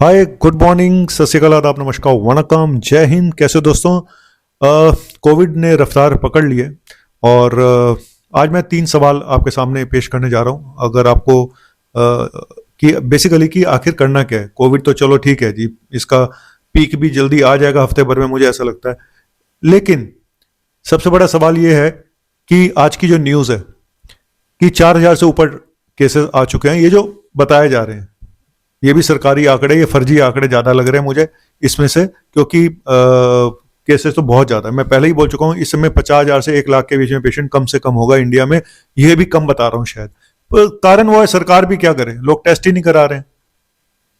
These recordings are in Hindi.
हाय, गुड मॉर्निंग, सत श्री अकाल, आदाब, नमस्कार, वणकम, जय हिंद। कैसे हो दोस्तों? कोविड ने रफ्तार पकड़ ली है और आज मैं 3 सवाल आपके सामने पेश करने जा रहा हूँ। अगर आपको कि बेसिकली कि आखिर करना क्या है। कोविड तो चलो ठीक है जी, इसका पीक भी जल्दी आ जाएगा, हफ्ते भर में, मुझे ऐसा लगता है। लेकिन सबसे बड़ा सवाल ये है कि आज की जो न्यूज़ है कि 4,000 से ऊपर केसेस आ चुके हैं, ये जो बताए जा रहे हैं, ये भी सरकारी आंकड़े, ये फर्जी आंकड़े ज्यादा लग रहे हैं मुझे इसमें से, क्योंकि केसेस तो बहुत ज्यादा है। मैं पहले ही बोल चुका हूँ, इस समय 50,000 से 1 लाख के बीच में पेशेंट कम से कम होगा इंडिया में। ये भी कम बता रहा हूँ शायद। कारण वो है, सरकार भी क्या करे, लोग टेस्ट ही नहीं करा रहे हैं।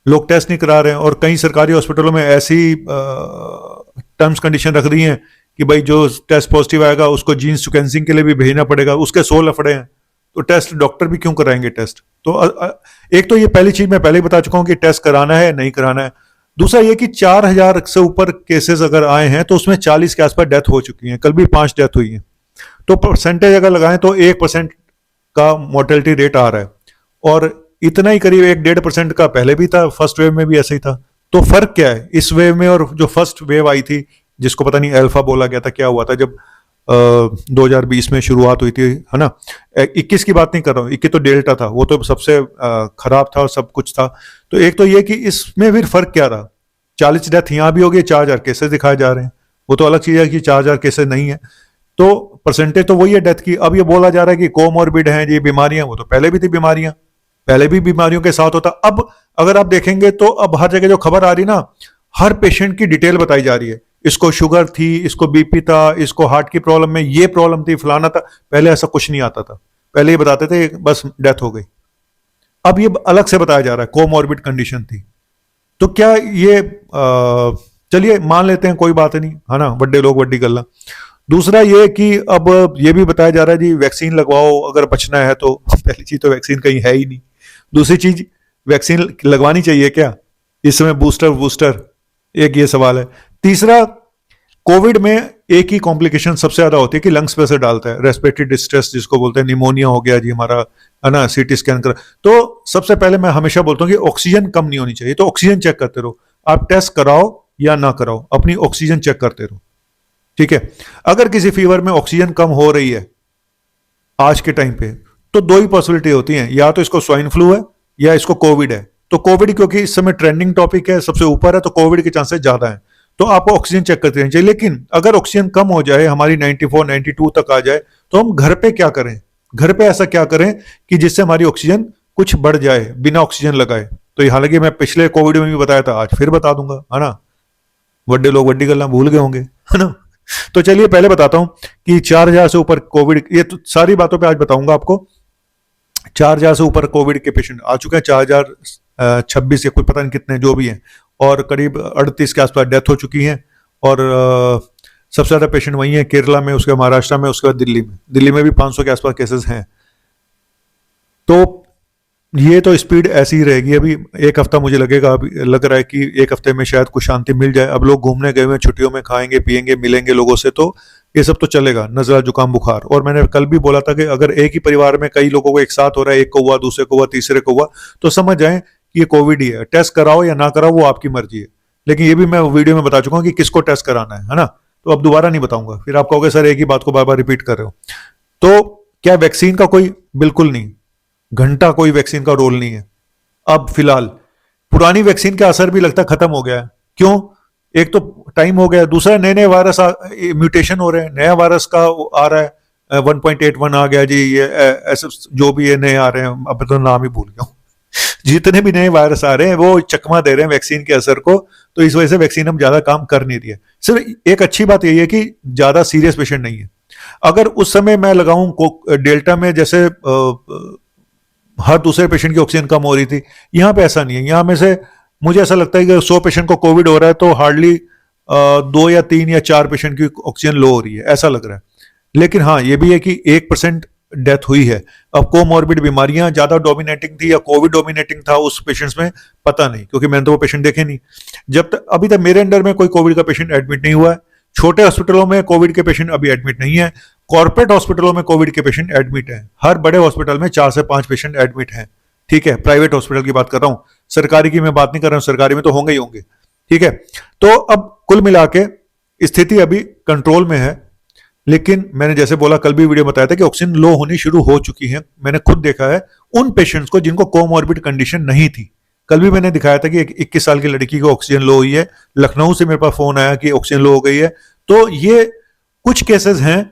लोग टेस्ट नहीं करा रहे हैं और कई सरकारी हॉस्पिटलों में ऐसी टर्म्स कंडीशन रख दी हैं कि भाई जो टेस्ट पॉजिटिव आएगा उसको जीन सिक्वेंसिंग के लिए भी भेजना पड़ेगा। उसके 100 लफड़े हैं, तो टेस्ट डॉक्टर भी क्यों कराएंगे टेस्ट? तो एक तो ये पहली चीज मैं पहले ही बता चुका हूं कि टेस्ट कराना है नहीं कराना है। दूसरा ये कि 4,000 से ऊपर केसेस अगर आए हैं तो उसमें 40 के आसपास डेथ हो चुकी है। कल भी 5 डेथ हुई है। तो परसेंटेज अगर लगाएं तो 1% का मोर्टेलिटी रेट आ रहा है, और इतना ही करीब 1-1.5% का पहले भी था, फर्स्ट वेव में भी ऐसा ही था। तो फर्क क्या है इस वेव में और जो फर्स्ट वेव आई थी, जिसको पता नहीं अल्फा बोला गया था, क्या हुआ था जब 2020 में शुरुआत हुई थी, है ना। 21 की बात नहीं कर रहा हूँ, 21 तो डेल्टा था, वो तो सबसे खराब था और सब कुछ था। तो एक तो ये कि इसमें फिर फर्क क्या रहा, 40 डेथ यहाँ भी हो गई, 4,000 केसेस दिखाए जा रहे हैं। वो तो अलग चीज है कि 4,000 केसेस नहीं है, तो परसेंटेज तो वही है डेथ की। अब ये बोला जा रहा है कि कोमॉर्बिड हैं, ये बीमारियां, वो तो पहले भी थी बीमारियां, पहले भी बीमारियों के साथ होता। अब अगर आप देखेंगे तो अब हर जगह जो खबर आ रही ना, हर पेशेंट की डिटेल बताई जा रही है। इसको शुगर थी, इसको बीपी था, इसको हार्ट की प्रॉब्लम में ये प्रॉब्लम थी, फलाना था। पहले ऐसा कुछ नहीं आता था, पहले ये बताते थे बस डेथ हो गई। अब ये अलग से बताया जा रहा है कोमॉर्बिड कंडीशन थी। तो क्या ये चलिए मान लेते हैं, कोई बात नहीं, है ना, बड्डे लोग बड्डी गल्ला। दूसरा ये कि अब ये भी बताया जा रहा है जी वैक्सीन लगवाओ अगर बचना है तो। पहली चीज तो वैक्सीन कहीं है ही नहीं। दूसरी चीज, वैक्सीन लगवानी चाहिए क्या इस समय? बूस्टर बूस्टर, एक ये सवाल है। तीसरा, कोविड में एक ही कॉम्प्लिकेशन सबसे ज्यादा होती है कि लंग्स पे असर डालता है, रेस्पिरेटरी डिस्ट्रेस जिसको बोलते हैं, निमोनिया हो गया जी हमारा, है ना, सीटी स्कैन कर। तो सबसे पहले मैं हमेशा बोलता हूँ कि ऑक्सीजन कम नहीं होनी चाहिए, तो ऑक्सीजन चेक करते रहो। आप टेस्ट कराओ या ना कराओ, अपनी ऑक्सीजन चेक करते रहो, ठीक है। अगर किसी फीवर में ऑक्सीजन कम हो रही है आज के टाइम पे, तो दो ही पॉसिबिलिटी होती है, या तो इसको स्वाइन फ्लू है या इसको कोविड है। तो कोविड क्योंकि इस समय ट्रेंडिंग टॉपिक है, सबसे ऊपर है, तो कोविड के चांसेस ज्यादा है। तो आपको ऑक्सीजन चेक करते रहना चाहिए। लेकिन अगर ऑक्सीजन कम हो जाए, हमारी 94-92 तक आ जाए, तो हम घर पे क्या करें? घर पे ऐसा क्या करें कि जिससे हमारी ऑक्सीजन कुछ बढ़ जाए बिना ऑक्सीजन लगाए? तो ये हालांकि मैं पिछले कोविड में भी बताया था, आज फिर बता दूंगा, है ना। बड़े लोग बड्डी गल्ला भूल गए होंगे, है ना। तो चलिए पहले बताता हूं कि 4,000 से ऊपर कोविड, ये तो सारी बातों पे आज बताऊंगा आपको। 4,000 से ऊपर कोविड के पेशेंट आ चुके हैं, 4,026 या कोई पता नहीं कितने जो भी हैं, और करीब 38 के आसपास डेथ हो चुकी हैं। और सबसे ज्यादा पेशेंट वही हैं केरला में, उसके महाराष्ट्र में, उसके बाद दिल्ली में भी 500 के आसपास केसेस हैं। तो ये तो स्पीड ऐसी ही रहेगी। अभी एक हफ्ता मुझे लगेगा, अभी लग रहा है कि एक हफ्ते में शायद कुछ शांति मिल जाए। अब लोग घूमने गए हुए छुट्टियों में, खाएंगे पिएंगे, मिलेंगे लोगों से, तो ये सब तो चलेगा, नजला जुकाम बुखार। और मैंने कल भी बोला था कि अगर एक ही परिवार में कई लोगों को एक साथ हो रहा है, एक को हुआ, दूसरे को हुआ, तीसरे को हुआ, तो समझ जाए कि ये कोविड ही है। टेस्ट कराओ या ना कराओ वो आपकी मर्जी है। लेकिन ये भी मैं वीडियो में बता चुका हूँ कि किसको टेस्ट कराना है ना। तो अब दोबारा नहीं बताऊंगा, फिर आप कहोगे सर एक ही बात को बार बार रिपीट कर रहे हो। तो क्या वैक्सीन का कोई, बिल्कुल नहीं, घंटा कोई वैक्सीन का रोल नहीं है। अब फिलहाल पुरानी वैक्सीन का असर भी लगता खत्म हो गया है। क्यों? एक तो टाइम हो गया, दूसरा नए नए वायरस म्यूटेशन हो रहे हैं, नया वायरस का आ रहा है, 1.81 आ गया जी, ये ऐसे जो भी ये नए आ रहे हैं, अब तो नाम ही भूल गया हूं। जितने भी नए वायरस आ रहे हैं वो चकमा दे रहे हैं वैक्सीन के असर को, तो इस वजह से वैक्सीन हम ज्यादा काम कर नहीं रही है। सिर्फ एक अच्छी बात यही है कि ज्यादा सीरियस पेशेंट नहीं है। अगर उस समय मैं लगाऊं डेल्टा में, जैसे हर दूसरे पेशेंट की ऑक्सीजन कम हो रही थी, यहाँ पे ऐसा नहीं है। यहाँ में से मुझे ऐसा लगता है कि 100 पेशेंट को कोविड हो रहा है तो हार्डली 2 या 3 या 4 पेशेंट की ऑक्सीजन लो हो रही है, ऐसा लग रहा है। लेकिन हाँ ये भी है कि 1% डेथ हुई है। अब कोमॉर्बिड बीमारियां ज्यादा डोमिनेटिंग थी या कोविड डोमिनेटिंग था उस पेशेंट्स में, पता नहीं, क्योंकि मैंने तो वो पेशेंट देखे नहीं। जब तक अभी तक मेरे अंडर में कोई कोविड का पेशेंट एडमिट नहीं हुआ है। छोटे हॉस्पिटलों में कोविड के पेशेंट अभी एडमिट नहीं है। कॉर्पोरेट हॉस्पिटलों में कोविड के पेशेंट एडमिट हैं। हर बड़े हॉस्पिटल में 4 से 5 पेशेंट एडमिट हैं, ठीक है। प्राइवेट हॉस्पिटल की बात कर रहा हूँ, सरकारी की मैं बात नहीं कर रहा हूं, सरकारी में तो होंगे ही होंगे। ठीक है, तो अब कुल मिला के स्थिति अभी कंट्रोल में है, लेकिन मैंने जैसे बोला, कल भी वीडियो में बताया था कि ऑक्सीजन लो होनी शुरू हो चुकी है। मैंने खुद देखा है उन पेशेंट्स को जिनको कोमॉर्बिड कंडीशन नहीं थी। कल भी मैंने दिखाया था कि एक 21 साल की लड़की को ऑक्सीजन लो हुई है, लखनऊ से मेरे पास फोन आया कि ऑक्सीजन लो हो गई है। तो ये कुछ केसेस हैं,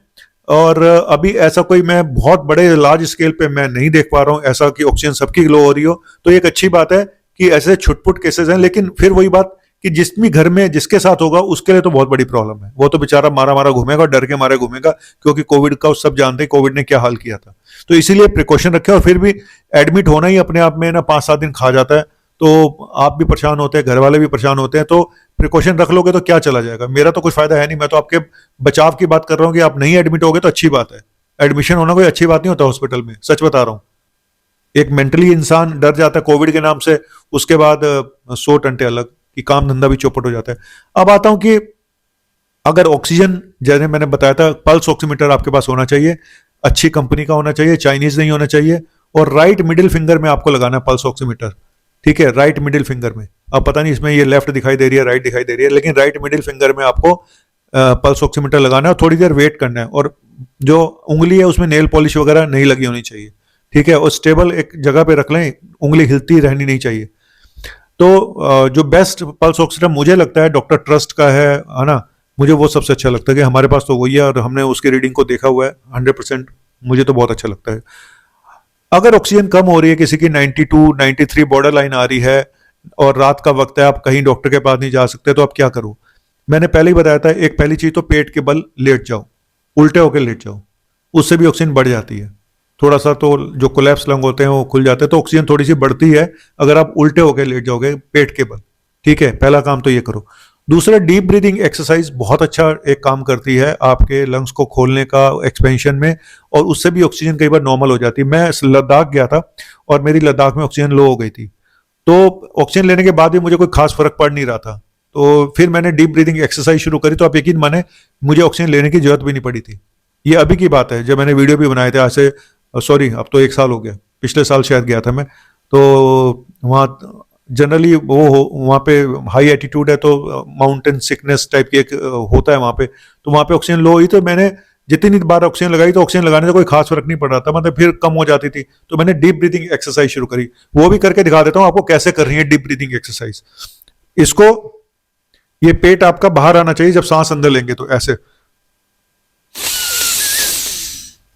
और अभी ऐसा कोई मैं बहुत बड़े लार्ज स्केल पे मैं नहीं देख पा रहा हूं ऐसा कि ऑक्सीजन सबकी लो हो रही हो। तो एक अच्छी बात है कि ऐसे छुटपुट केसेस हैं, लेकिन फिर वही बात कि जिस भी घर में जिसके साथ होगा उसके लिए तो बहुत बड़ी प्रॉब्लम है। वो तो बेचारा मारा मारा घूमेगा, डर के मारे घूमेगा, क्योंकि कोविड का सब जानते हैं कोविड ने क्या हाल किया था। तो इसीलिए प्रिकॉशन रखें, और फिर भी एडमिट होना ही अपने आप में ना 5-7 दिन खा जाता है। तो आप भी परेशान होते हैं, घर वाले भी परेशान होते हैं, तो प्रिकॉशन रख लोगे तो क्या चला जाएगा। मेरा तो कुछ फायदा है नहीं, मैं तो आपके बचाव की बात कर रहा हूँ कि आप नहीं एडमिट होगे तो अच्छी बात है। एडमिशन होना कोई अच्छी बात नहीं होता हॉस्पिटल में, सच बता रहा हूँ। एक मेंटली इंसान डर जाता है कोविड के नाम से, उसके बाद 100 टंटे अलग कि काम धंधा भी चौपट हो जाता है। अब आता हूं कि अगर ऑक्सीजन, जैसे मैंने बताया था, पल्स ऑक्सीमीटर आपके पास होना चाहिए, अच्छी कंपनी का होना चाहिए, चाइनीज नहीं होना चाहिए, और राइट मिडिल फिंगर में आपको लगाना है पल्स ऑक्सीमीटर। ठीक है, राइट मिडिल फिंगर में। अब पता नहीं इसमें ये लेफ्ट दिखाई दे रही है, राइट दिखाई दे रही है, लेकिन राइट मिडिल फिंगर में आपको पल्स ऑक्सीमीटर लगाना है और थोड़ी देर वेट करना है। और जो उंगली है उसमें नेल पॉलिश वगैरह नहीं लगी होनी चाहिए। ठीक है, और स्टेबल एक जगह पे रख लें, उंगली हिलती रहनी नहीं चाहिए। तो जो बेस्ट पल्स ऑक्सीमीटर मुझे लगता है डॉक्टर ट्रस्ट का है ना, मुझे वो सबसे अच्छा लगता है कि हमारे पास तो वही है और हमने उसकी रीडिंग को देखा हुआ है 100%। मुझे तो बहुत अच्छा लगता है। अगर ऑक्सीजन कम हो रही है, किसी की 92 93 बॉर्डर लाइन आ रही है और रात का वक्त है, आप कहीं डॉक्टर के पास नहीं जा सकते, तो आप क्या करो। मैंने पहले ही बताया था, एक पहली चीज तो पेट के बल लेट जाओ, उल्टे होकर लेट जाओ, उससे भी ऑक्सीजन बढ़ जाती है। थोड़ा सा तो जो कोलैप्स लंग होते हैं वो खुल जाते हैं, तो ऑक्सीजन थोड़ी सी बढ़ती है अगर आप उल्टे होकर लेट जाओगे पेट के बल। ठीक है, पहला काम तो ये करो। दूसरा, डीप ब्रीदिंग एक्सरसाइज बहुत अच्छा एक काम करती है आपके लंग्स को खोलने का, एक्सपेंशन में, और उससे भी ऑक्सीजन कई बार नॉर्मल हो जाती है। मैं लद्दाख गया था और मेरी लद्दाख में ऑक्सीजन लो हो गई थी, तो ऑक्सीजन लेने के बाद भी मुझे कोई खास फर्क पड़ नहीं रहा था। तो फिर मैंने डीप ब्रीदिंग एक्सरसाइज शुरू करी, तो आप यकीन माने मुझे ऑक्सीजन लेने की जरूरत भी नहीं पड़ी थी। ये अभी की बात है, जब मैंने वीडियो भी बनाए थे आज से, सॉरी अब तो 1 साल हो गया, पिछले साल शायद गया था मैं। तो वहाँ जनरली वहाँ पे हाई एटीट्यूड है, तो माउंटेन सिकनेस टाइप की एक होता है वहाँ पे, तो वहाँ पे ऑक्सीजन लो हुई, तो मैंने जितनी बार ऑक्सीजन लगाई तो ऑक्सीजन लगाने से कोई खास फर्क नहीं पड़ रहा था, मतलब फिर कम हो जाती थी। तो मैंने डीप ब्रीदिंग एक्सरसाइज शुरू करी, वो भी करके दिखा देता हूँ आपको कैसे कर रही है डीप ब्रीदिंग एक्सरसाइज। इसको, ये पेट आपका बाहर आना चाहिए जब सांस अंदर लेंगे, तो ऐसे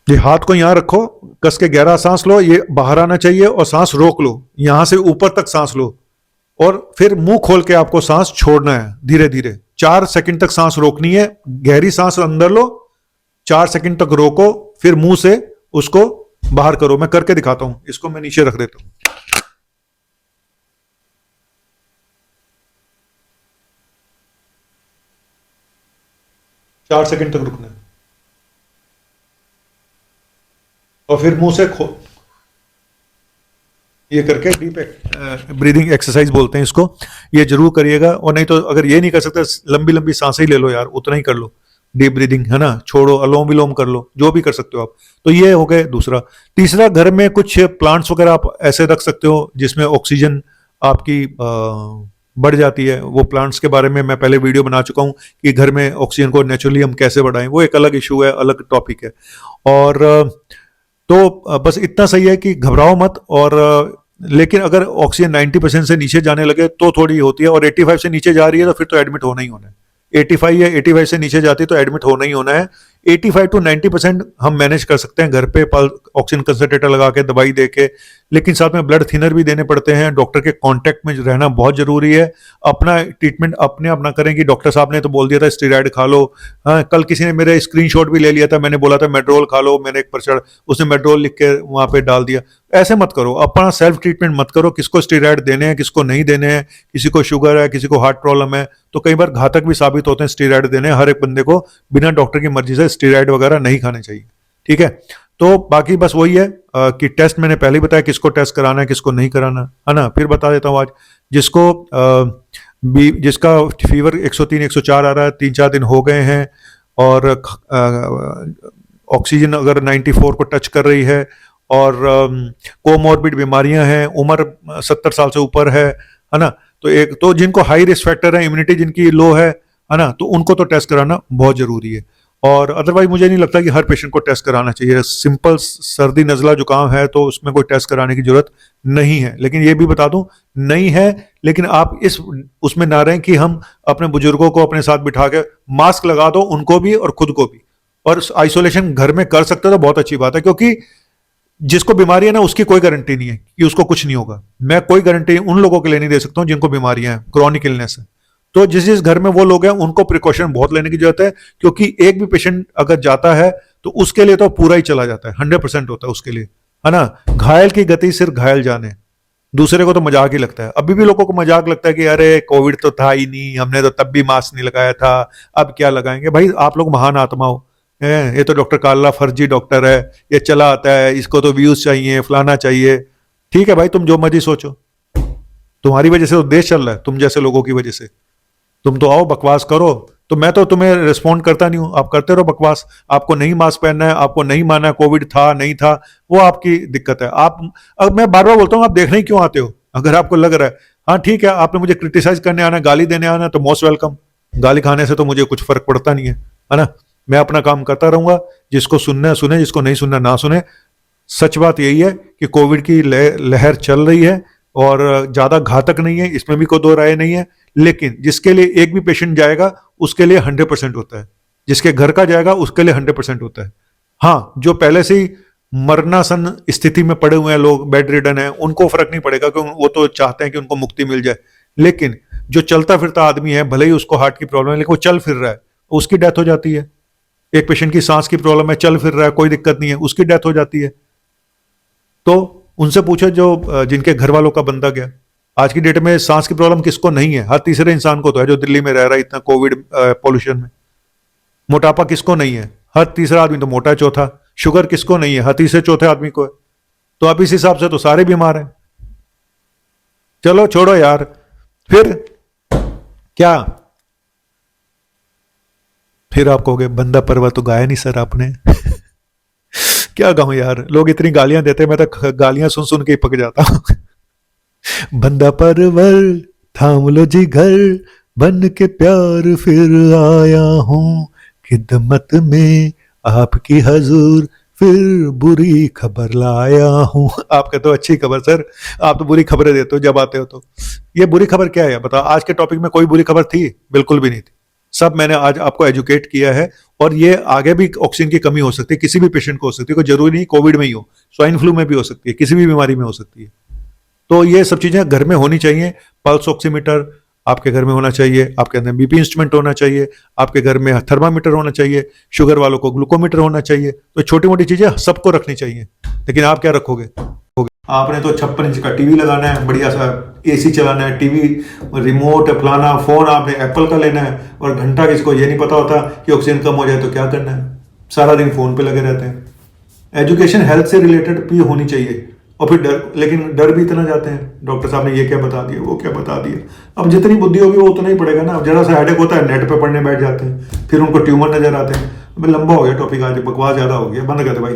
ये हाथ को यहां रखो, कस के गहरा सांस लो, ये बाहर आना चाहिए, और सांस रोक लो, यहां से ऊपर तक सांस लो, और फिर मुंह खोल के आपको सांस छोड़ना है धीरे धीरे। 4 सेकंड तक सांस रोकनी है, गहरी सांस अंदर लो, 4 सेकंड तक रोको, फिर मुंह से उसको बाहर करो। मैं करके दिखाता हूं, इसको मैं नीचे रख देता हूं। 4 सेकंड तक रुकना है, और फिर मुंह से ये करके डीप ब्रीदिंग एक्सरसाइज बोलते हैं इसको, ये जरूर करिएगा। और नहीं तो अगर ये नहीं कर सकते, लंबी लंबी सांसें ही ले लो यार, उतना ही कर लो, डीप ब्रीदिंग है ना, छोड़ो, अलोम विलोम कर लो, जो भी कर सकते हो आप। तो ये हो गए दूसरा। तीसरा, घर में कुछ प्लांट्स वगैरह आप ऐसे रख सकते हो जिसमें ऑक्सीजन आपकी बढ़ जाती है। वो प्लांट्स के बारे में मैं पहले वीडियो बना चुका हूँ कि घर में ऑक्सीजन को नेचुरली हम कैसे बढ़ाएं, वो एक अलग इशू है, अलग टॉपिक है। और तो बस इतना सही है कि घबराओ मत। और लेकिन अगर ऑक्सीजन 90% से नीचे जाने लगे तो थोड़ी होती है, और 85 से नीचे जा रही है तो फिर तो एडमिट होना ही होना है। 85 या 85 से नीचे जाती है तो एडमिट होना ही होना है। 85 to 90% हम मैनेज कर सकते हैं घर पे ऑक्सीजन कंसंट्रेटर लगा के, दवाई दे के, लेकिन साथ में ब्लड थिनर भी देने पड़ते हैं। डॉक्टर के कांटेक्ट में रहना बहुत जरूरी है। अपना ट्रीटमेंट अपने आप ना करें कि डॉक्टर साहब ने तो बोल दिया था स्टेरॉइड खा लो। हाँ, कल किसी ने मेरे स्क्रीनशॉट भी ले लिया था, मैंने बोला था मेड्रोल खा लो, मैंने एक पर्चा, उसने मेड्रोल लिख के वहां पे डाल दिया। ऐसे मत करो, अपना सेल्फ ट्रीटमेंट मत करो, किसको स्टेरॉइड देने हैं किसको नहीं देने हैं, किसी को शुगर है किसी को हार्ट प्रॉब्लम है, तो कई बार घातक भी साबित होते हैं स्टेरॉइड देने। हर एक बंदे को बिना डॉक्टर की मर्जी से स्टेरॉइड वगैरह नहीं खाने चाहिए। ठीक है, तो बाकी बस वही है कि टेस्ट मैंने पहले ही बताया किसको टेस्ट कराना है किसको नहीं कराना है ना। फिर बता देता हूँ आज, जिसका फीवर 103 104 आ रहा है, 3-4 दिन हो गए हैं, और ऑक्सीजन अगर 94 को टच कर रही है और कोमॉर्बिड बीमारियां हैं, उम्र 70 साल से ऊपर है ना, तो एक तो जिनको हाई रिस्क फैक्टर है, इम्यूनिटी जिनकी लो है ना, तो उनको तो टेस्ट कराना बहुत जरूरी है। और अदरवाइज मुझे नहीं लगता कि हर पेशेंट को टेस्ट कराना चाहिए। सिंपल सर्दी नज़ला जुकाम है तो उसमें कोई टेस्ट कराने की जरूरत नहीं है। लेकिन ये भी बता दूं, नहीं है, लेकिन आप इस उसमें ना रहें कि हम अपने बुजुर्गों को अपने साथ बिठा के मास्क लगा दो, उनको भी और खुद को भी, और आइसोलेशन घर में कर सकते हो तो बहुत अच्छी बात है, क्योंकि जिसको बीमारी है ना उसकी कोई गारंटी नहीं है कि उसको कुछ नहीं होगा। मैं कोई गारंटी उन लोगों के लिए नहीं दे सकता हूं जिनको बीमारियां हैं, क्रॉनिक इलनेस है। तो जिस जिस घर में वो लोग हैं उनको प्रिकॉशन बहुत लेने की जरूरत है, क्योंकि एक भी पेशेंट अगर जाता है तो उसके लिए तो पूरा ही चला जाता है, 100% होता है उसके लिए, है ना। घायल की गति सिर्फ घायल जाने, दूसरे को तो मजाक ही लगता है। अभी भी लोगों को मजाक लगता है कि अरे कोविड तो था ही नहीं, हमने तो तब भी मास्क नहीं लगाया था, अब क्या लगाएंगे। भाई आप लोग महान आत्मा हो, ये तो डॉक्टर काला फर्जी डॉक्टर है, ये चला आता है, इसको तो व्यूज चाहिए, फलाना चाहिए। ठीक है भाई, तुम जो मर्जी सोचो, तुम्हारी वजह से तो देश चल रहा है, तुम जैसे लोगों की वजह से। तुम तो आओ बकवास करो, तो मैं तो तुम्हें रिस्पॉन्ड करता नहीं हूं, आप करते रहो बकवास। आपको नहीं मास्क पहनना है, आपको नहीं मानना है कोविड था नहीं था, वो आपकी दिक्कत है। आप, अब मैं बार बार बोलता हूं, आप देखने ही क्यों आते हो? अगर आपको लग रहा है हाँ ठीक है, आपने मुझे क्रिटिसाइज करने आना, गाली देने आना, तो मोस्ट वेलकम। गाली खाने से तो मुझे कुछ फर्क पड़ता नहीं है ना। मैं अपना काम करता रहूंगा, जिसको सुनना है सुने, जिसको नहीं सुनना ना सुने। सच बात यही है कि कोविड की लहर चल रही है और ज्यादा घातक नहीं है, इसमें भी कोई दो राय नहीं है। लेकिन जिसके लिए एक भी पेशेंट जाएगा उसके लिए 100% होता है, जिसके घर का जाएगा उसके लिए 100% होता है। हाँ, जो पहले से ही मरनासन स्थिति में पड़े हुए हैं लोग, बेड रिडन है, उनको फर्क नहीं पड़ेगा, क्योंकि वो तो चाहते हैं कि उनको मुक्ति मिल जाए। लेकिन जो चलता फिरता आदमी है, भले ही उसको हार्ट की प्रॉब्लम है लेकिन वो चल फिर रहा है, उसकी डेथ हो जाती है। एक पेशेंट की सांस की प्रॉब्लम है, चल फिर रहा है, कोई दिक्कत नहीं है, उसकी डेथ हो जाती है। तो उनसे पूछे जो जिनके घर वालों का बंदा गया। आज की डेट में सांस की प्रॉब्लम किसको नहीं है? हर तीसरे इंसान को तो है, जो दिल्ली में रह रहा है इतना कोविड पॉल्यूशन में। मोटापा किसको नहीं है? हर तीसरा आदमी तो मोटा है, चौथा। शुगर किसको नहीं है? हर तीसरे चौथे आदमी को है। तो अब इस हिसाब से तो सारे बीमार हैं। चलो छोड़ो यार, फिर क्या, फिर आप कहोगे बंदा पर्वत तो गाया नहीं सर आपने। क्या गाऊं यार, लोग इतनी गालियां देते हैं, मैं तो गालियां सुन सुन के ही पक जाता हूं। बंदा परवर थाम लो जी घर, बन के प्यार फिर आया हूं, खिदमत में आपकी हजूर, फिर बुरी खबर लाया हूं। आप कहते हो अच्छी खबर सर, आप तो बुरी खबरें देते हो जब आते हो। तो ये बुरी खबर क्या है बताओ? आज के टॉपिक में कोई बुरी खबर थी? बिल्कुल भी नहीं थी। सब मैंने आज आपको एजुकेट किया है। और ये आगे भी ऑक्सीजन की कमी हो सकती है, किसी भी पेशेंट को हो सकती है, कोई जरूरी नहीं कोविड में ही हो, स्वाइन फ्लू में भी हो सकती है, किसी भी बीमारी में हो सकती है। तो ये सब चीजें घर में होनी चाहिए। पल्स ऑक्सीमीटर आपके घर में होना चाहिए, आपके अंदर बीपी इंस्ट्रूमेंट होना चाहिए, आपके घर में थर्मामीटर होना चाहिए, शुगर वालों को ग्लूकोमीटर होना चाहिए। तो छोटी मोटी चीजें सबको रखनी चाहिए। लेकिन आप क्या रखोगे? आपने तो 56 इंच का टीवी लगाना है, बढ़िया सा एसी चलाना है, टीवी रिमोट फलाना, फोन आपने एप्पल का लेना है, और घंटा किसको ये नहीं पता होता कि ऑक्सीजन कम हो जाए तो क्या करना है। सारा दिन फोन पे लगे रहते हैं। एजुकेशन हेल्थ से रिलेटेड भी होनी चाहिए। और फिर डर, लेकिन डर भी इतना जाते हैं, डॉक्टर साहब ने ये क्या बता दिया, वो क्या बता दिया। अब जितनी बुद्धि होगी वो उतना ही पड़ेगा ना। अब जरा सा हेडेक होता है, नेट पे पढ़ने बैठ जाते हैं, फिर उनको ट्यूमर नजर आते हैं। लंबा हो गया टॉपिक, आज बकवास ज्यादा हो गया, बंद कर दे भाई।